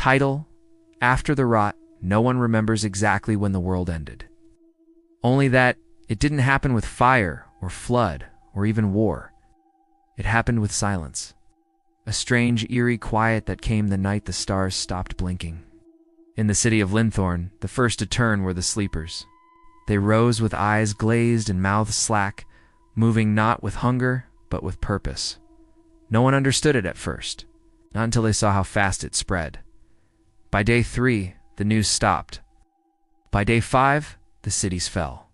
Title: After the Rot, no one remembers exactly when the world ended. Only that it didn't happen with fire or flood or even war. It happened with silence. A strange, eerie quiet that came the night the stars stopped blinking. In the city of Linthorn, the first to turn were the sleepers. They rose with eyes glazed and mouths slack, moving not with hunger, but with purpose. No one understood it at first, not until they saw how fast it spread. By day 3, the news stopped. By day 5, the cities fell.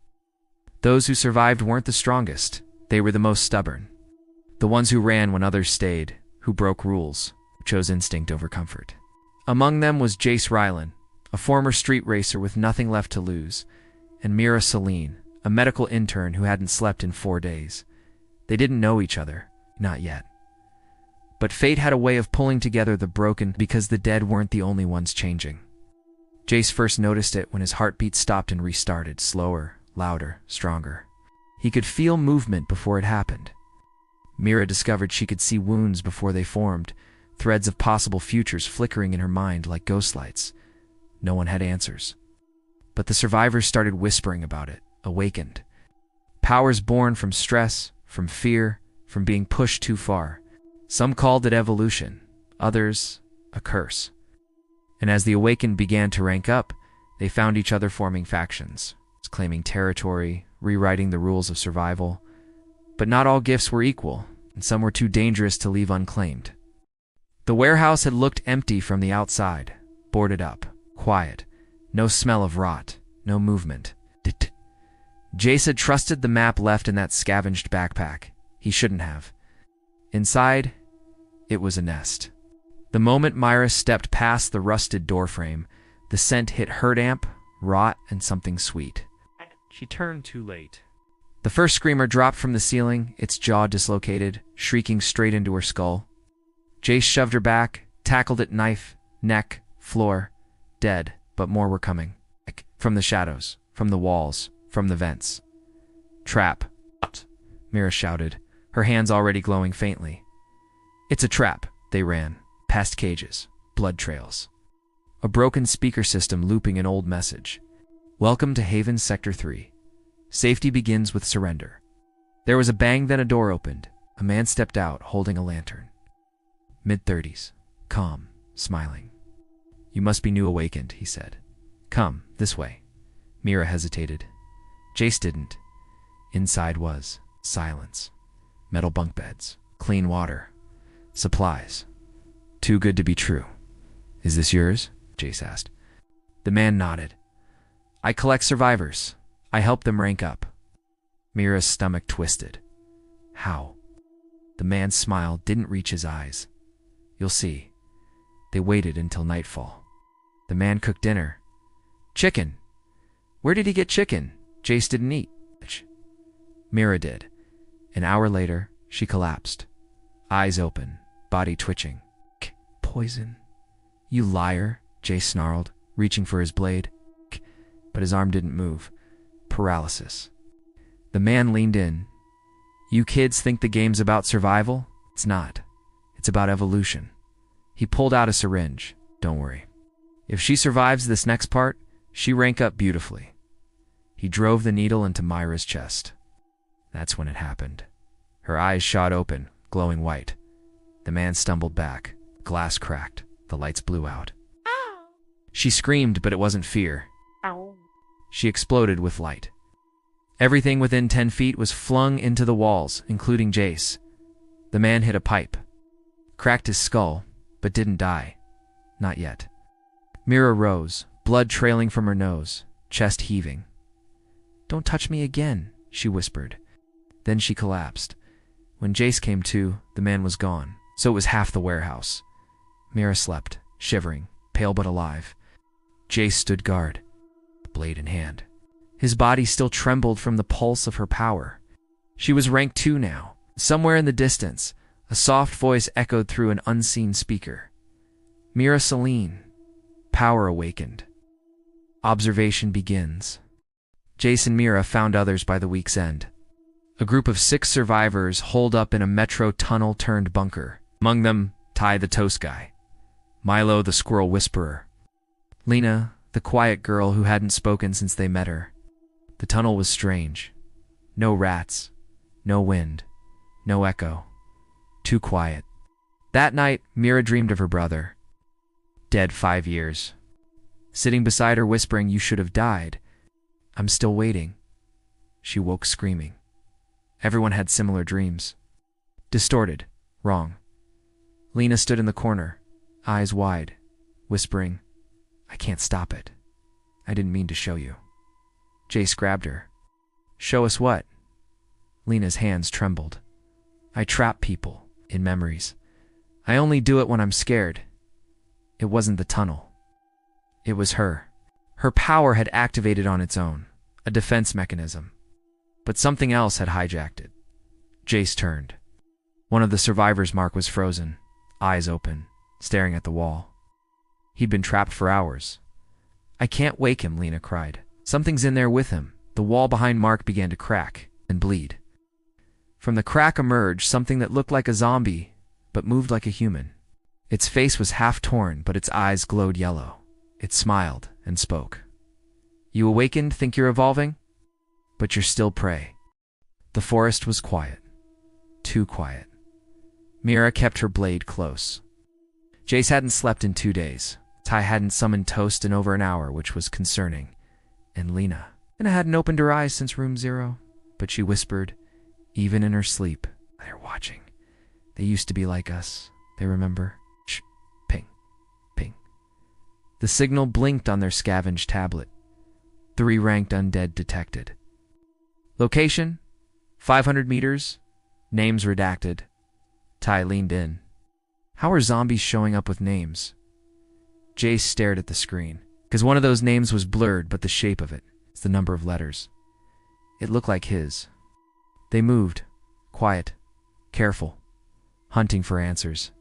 Those who survived weren't the strongest. They were the most stubborn. The ones who ran when others stayed, who broke rules, who chose instinct over comfort. Among them was Jace Rylan, a former street racer with nothing left to lose, and Mira Celine, a medical intern who hadn't slept in 4 days. They didn't know each other, not yet. But fate had a way of pulling together the broken because the dead weren't the only ones changing. Jace first noticed it when his heartbeat stopped and restarted, slower, louder, stronger. He could feel movement before it happened. Mira discovered she could see wounds before they formed, threads of possible futures flickering in her mind like ghost lights. No one had answers. But the survivors started whispering about it, awakened. Powers born from stress, from fear, from being pushed too far. Some called it evolution, others a curse. And as the awakened began to rank up, they found each other forming factions, claiming territory, rewriting the rules of survival. But not all gifts were equal, and some were too dangerous to leave unclaimed. The warehouse had looked empty from the outside, boarded up, quiet, no smell of rot, no movement. Jace had trusted the map left in that scavenged backpack. He shouldn't have. Inside, it was a nest. The moment Myra stepped past the rusted doorframe, the scent hit her damp, rot, and something sweet. She turned too late. The first screamer dropped from the ceiling, its jaw dislocated, shrieking straight into her skull. Jace shoved her back, tackled at knife, neck, floor. Dead, but more were coming. From the shadows, from the walls, from the vents. Trap. Mira shouted, her hands already glowing faintly. It's a trap, they ran, past cages, blood trails. A broken speaker system looping an old message. Welcome to Haven Sector 3. Safety begins with surrender. There was a bang, then a door opened. A man stepped out, holding a lantern. Mid-30s, calm, smiling. You must be new awakened, he said. Come, this way. Mira hesitated. Jace didn't. Inside was silence. Metal bunk beds, clean water, supplies. Too good to be true. Is this yours? Jace asked. The man nodded. I collect survivors. I help them rank up. Mira's stomach twisted. How? The man's smile didn't reach his eyes. You'll see. They waited until nightfall. The man cooked dinner. Chicken. Where did he get chicken? Jace didn't eat. Mira did. An hour later, she collapsed. Eyes open, body twitching. Poison. You liar, Jace snarled, reaching for his blade. But his arm didn't move. Paralysis. The man leaned in. You kids think the game's about survival? It's not. It's about evolution. He pulled out a syringe. Don't worry. If she survives this next part, she rank up beautifully. He drove the needle into Myra's chest. That's when it happened. Her eyes shot open, glowing white. The man stumbled back. Glass cracked. The lights blew out. Ow. She screamed, but it wasn't fear. Ow. She exploded with light. Everything within 10 feet was flung into the walls, including Jace. The man hit a pipe. Cracked his skull, but didn't die. Not yet. Mira rose, blood trailing from her nose, chest heaving. Don't touch me again, she whispered. Then she collapsed. When Jace came to, the man was gone, so it was half the warehouse. Mira slept, shivering, pale but alive. Jace stood guard, blade in hand. His body still trembled from the pulse of her power. She was rank 2 now. Somewhere in the distance, a soft voice echoed through an unseen speaker. Mira Celine. Power awakened. Observation begins. Jace and Mira found others by the week's end. A group of 6 survivors holed up in a metro tunnel-turned bunker. Among them, Ty the Toast Guy. Milo, the squirrel whisperer. Lena, the quiet girl who hadn't spoken since they met her. The tunnel was strange. No rats, no wind, no echo. Too quiet. That night, Mira dreamed of her brother. Dead 5 years. Sitting beside her whispering, "You should have died. I'm still waiting." She woke screaming. Everyone had similar dreams. Distorted. Wrong. Lena stood in the corner, eyes wide, whispering, "I can't stop it. I didn't mean to show you." Jace grabbed her. "Show us what?" Lena's hands trembled. "I trap people in memories. I only do it when I'm scared." It wasn't the tunnel. It was her. Her power had activated on its own, a defense mechanism. But something else had hijacked it. Jace turned. One of the survivors' Mark was frozen, eyes open, staring at the wall. He'd been trapped for hours. "I can't wake him," Lena cried. "Something's in there with him." The wall behind Mark began to crack and bleed. From the crack emerged something that looked like a zombie, but moved like a human. Its face was half torn, but its eyes glowed yellow. It smiled and spoke. "You awakened, think you're evolving? But you're still prey." The forest was quiet. Too quiet. Mira kept her blade close. Jace hadn't slept in 2 days. Ty hadn't summoned Toast in over an hour, which was concerning. And Lena hadn't opened her eyes since room 0, but she whispered, even in her sleep, "They're watching. They used to be like us. They remember." Shh. Ping. Ping. The signal blinked on their scavenged tablet. 3 ranked undead detected. Location? 500 meters. Names redacted. Ty leaned in. "How are zombies showing up with names?" Jace stared at the screen, because one of those names was blurred, but the shape of it, the number of letters. It looked like his. They moved, quiet, careful, hunting for answers.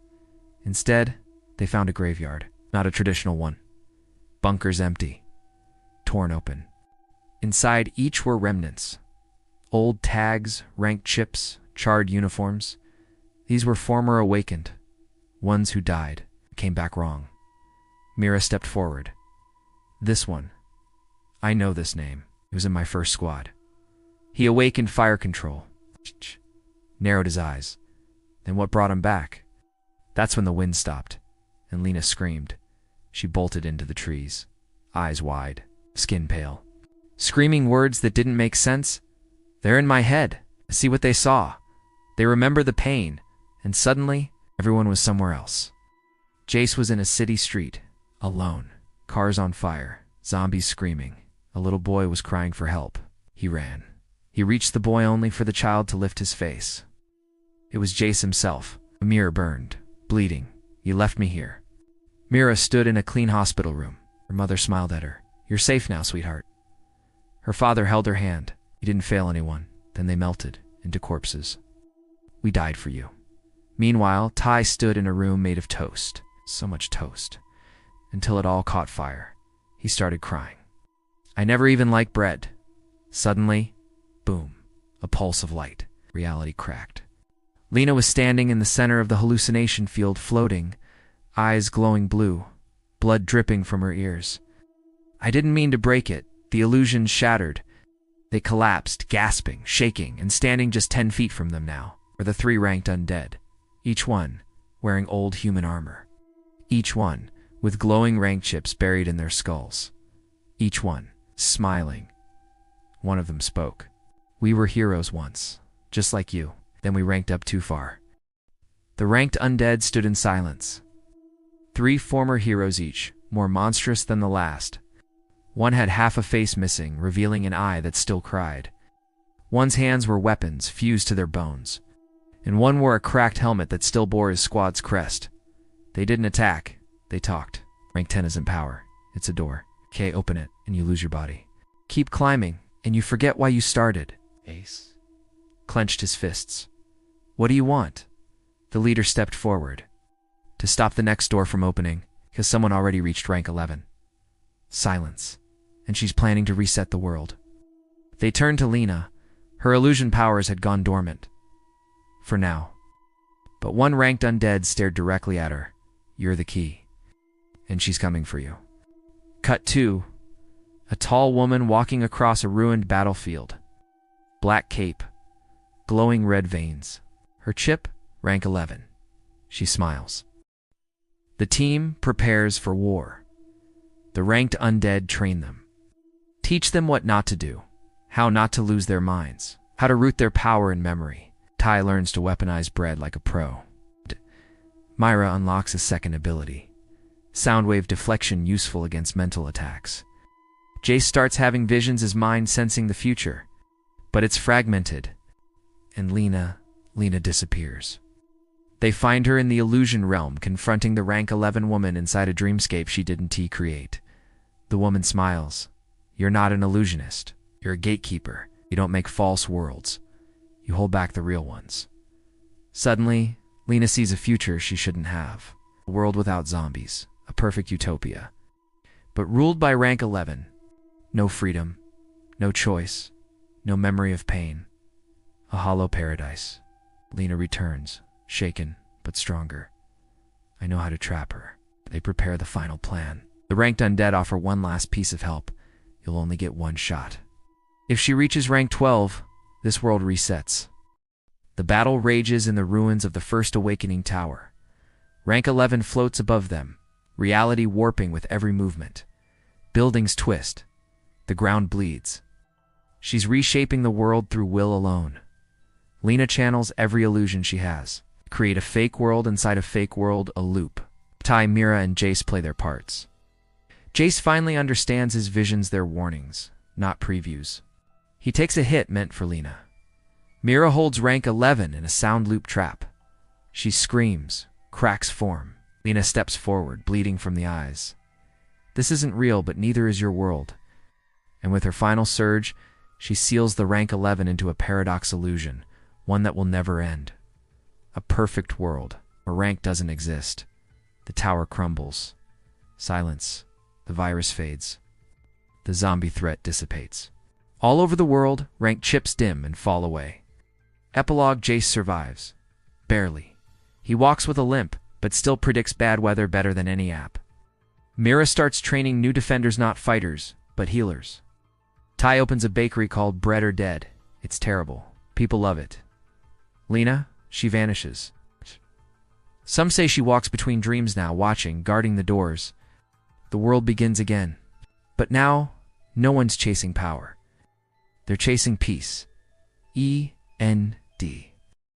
Instead, they found a graveyard, not a traditional one. Bunkers empty, torn open. Inside each were remnants. Old tags, ranked chips, charred uniforms. These were former awakened, ones who died, came back wrong. Mira stepped forward. "This one. I know this name. It was in my first squad." He awakened fire control. Narrowed his eyes. "Then what brought him back?" That's when the wind stopped, and Lena screamed. She bolted into the trees, eyes wide, skin pale. Screaming words that didn't make sense. "They're in my head. I see what they saw. They remember the pain." And suddenly, everyone was somewhere else. Jace was in a city street, alone. Cars on fire, zombies screaming. A little boy was crying for help. He ran. He reached the boy only for the child to lift his face. It was Jace himself. A mirror burned, bleeding. "You left me here." Mira stood in a clean hospital room. Her mother smiled at her. "You're safe now, sweetheart." Her father held her hand. He didn't fail anyone. Then they melted into corpses. "We died for you." Meanwhile, Ty stood in a room made of toast. So much toast. Until it all caught fire. He started crying. "I never even liked bread." Suddenly, boom, a pulse of light. Reality cracked. Lena was standing in the center of the hallucination field, floating, eyes glowing blue, blood dripping from her ears. I didn't mean to break it. The illusion shattered. They collapsed, gasping, shaking, and standing just 10 feet from them now were the 3 ranked undead, each one wearing old human armor. Each one with glowing rank chips buried in their skulls. Each one smiling. One of them spoke. "We were heroes once, just like you. Then we ranked up too far." The ranked undead stood in silence. 3 former heroes each, more monstrous than the last. One had half a face missing, revealing an eye that still cried. One's hands were weapons fused to their bones. And one wore a cracked helmet that still bore his squad's crest. They didn't attack. They talked. Rank 10 isn't power. It's a door. Okay, open it, and you lose your body. Keep climbing, and you forget why you started. Ace clenched his fists. "What do you want?" The leader stepped forward. "To stop the next door from opening, because someone already reached rank 11. Silence. And she's planning to reset the world." They turned to Lena. Her illusion powers had gone dormant. For now. But one ranked undead stared directly at her. "You're the key." and she's coming for you. Cut 2. A tall woman walking across a ruined battlefield. Black cape, glowing red veins. Her chip, rank 11. She smiles. The team prepares for war. The ranked undead train them. Teach them what not to do, how not to lose their minds, how to root their power in memory. Ty learns to weaponize bread like a pro. Myra unlocks a second ability. Soundwave deflection useful against mental attacks. Jace starts having visions, his mind sensing the future. But it's fragmented. And Lena disappears. They find her in the illusion realm, confronting the rank 11 woman inside a dreamscape she didn't create. The woman smiles. You're not an illusionist. You're a gatekeeper. You don't make false worlds. You hold back the real ones. Suddenly, Lena sees a future she shouldn't have. A world without zombies. A perfect utopia. But ruled by rank 11. No freedom. No choice. No memory of pain. A hollow paradise. Lena returns, shaken but stronger. I know how to trap her. They prepare the final plan. The ranked undead offer one last piece of help. You'll only get one shot. If she reaches rank 12, this world resets. The battle rages in the ruins of the first awakening tower. Rank 11 floats above them, reality warping with every movement. Buildings twist. The ground bleeds. She's reshaping the world through will alone. Lena channels every illusion she has. Create a fake world inside a fake world, a loop. Ty, Mira, and Jace play their parts. Jace finally understands his visions, their warnings, not previews. He takes a hit meant for Lena. Mira holds rank 11 in a sound loop trap. She screams, cracks form. Lena steps forward, bleeding from the eyes. This isn't real, but neither is your world. And with her final surge, she seals the rank 11 into a paradox illusion, one that will never end. A perfect world, where rank doesn't exist. The tower crumbles. Silence. The virus fades. The zombie threat dissipates. All over the world, rank chips dim and fall away. Epilogue: Jace survives. Barely. He walks with a limp, but still predicts bad weather better than any app. Mira starts training new defenders, not fighters, but healers. Ty opens a bakery called Bread or Dead. It's terrible. People love it. Lena, she vanishes. Some say she walks between dreams now, watching, guarding the doors. The world begins again. But now, no one's chasing power. They're chasing peace. END.